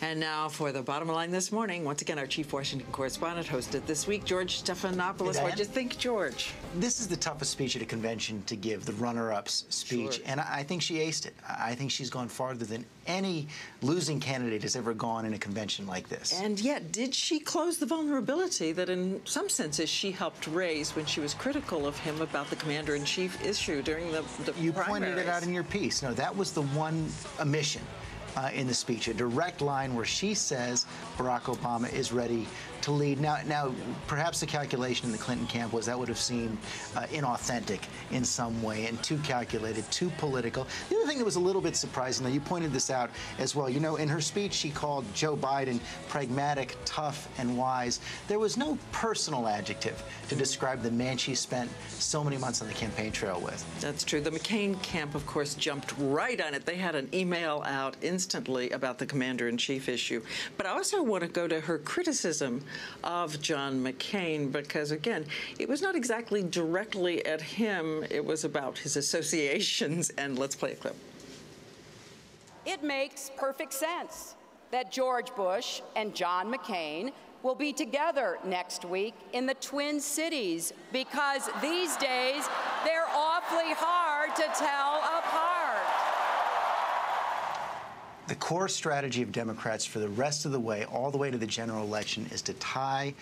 And now for the bottom line this morning. Once again, our chief Washington correspondent hosted this week, George Stephanopoulos. What'd you think, George? This is the toughest speech at a convention to give, the runner-up's speech. Sure. And I think she aced it. I think she's gone farther than any losing candidate has ever gone in a convention like this. And yet, did she close the vulnerability that in some senses she helped raise when she was critical of him about the commander-in-chief issue during the You primaries? pointed it out in your piece. No, that was the one omission in the speech, a direct line where she says Barack Obama is ready to lead. Now, perhaps the calculation in the Clinton camp was that would have seemed inauthentic in some way and too calculated, too political. The other thing that was a little bit surprising, though, you pointed this out as well. You know, in her speech, she called Joe Biden pragmatic, tough, and wise. There was no personal adjective to describe the man she spent so many months on the campaign trail with. That's true. The McCain camp, of course, jumped right on it. They had an email out instantly about the commander-in-chief issue. But I also want to go to her criticism of John McCain, because, again, it was not exactly directly at him. It was about his associations. And let's play a clip. It makes perfect sense that George Bush and John McCain will be together next week in the Twin Cities, because these days they're awfully hard to tell apart. The core strategy of Democrats for the rest of the way, all the way to the general election, is to tie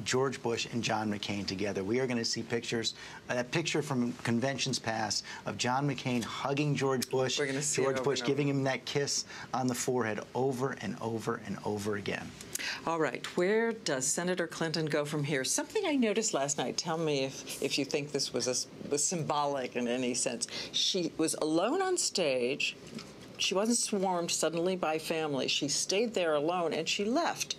George Bush and John McCain together. We are going to see pictures, that picture from conventions past of John McCain hugging George Bush, George Bush giving him that kiss on the forehead over and over and over again. All right, where does Senator Clinton go from here? Something I noticed last night, tell me if you think this was symbolic in any sense. She was alone on stage. She wasn't swarmed suddenly by family. She stayed there alone, and she left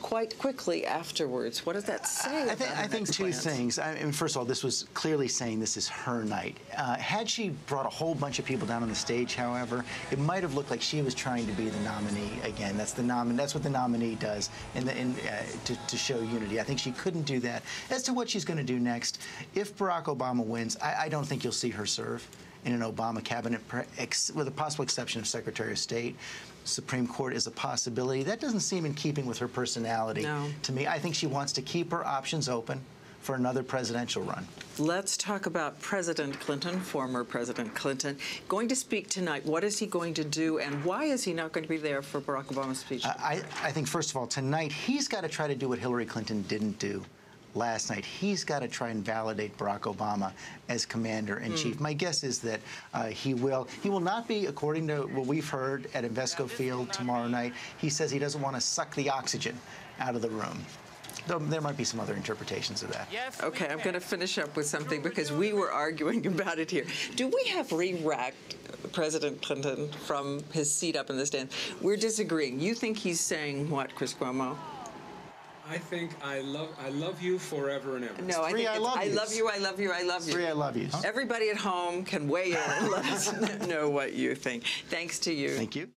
quite quickly afterwards. What does that say? I think two things. I mean, first of all, this was clearly saying this is her night. Had she brought a whole bunch of people down on the stage, however, it might have looked like she was trying to be the nominee again. That's what the nominee does to show unity. I think she couldn't do that. As to what she's going to do next, if Barack Obama wins, I don't think you'll see her serve in an Obama cabinet, with a possible exception of Secretary of State. Supreme Court is a possibility. That doesn't seem in keeping with her personality to me. I think she wants to keep her options open for another presidential run. Let's talk about President Clinton, former President Clinton, going to speak tonight. What is he going to do, and why is he not going to be there for Barack Obama's speech? I think, first of all, tonight he's got to try to do what Hillary Clinton didn't do last night. He's got to try and validate Barack Obama as commander-in-chief. My guess is that he will not be, according to what we've heard at Invesco Field tomorrow night. He says he doesn't want to suck the oxygen out of the room. Though there might be some other interpretations of that. Yes, okay, I'm going to finish up with something because we were arguing about it here. Do we have re-racked President Clinton from his seat up in the stands? We're disagreeing. You think he's saying what, Chris Cuomo? I think I love you forever and ever. No, I think I love you, I love you, I love you. Three I love yous. Everybody at home can weigh in and let us know what you think. Thanks to you. Thank you.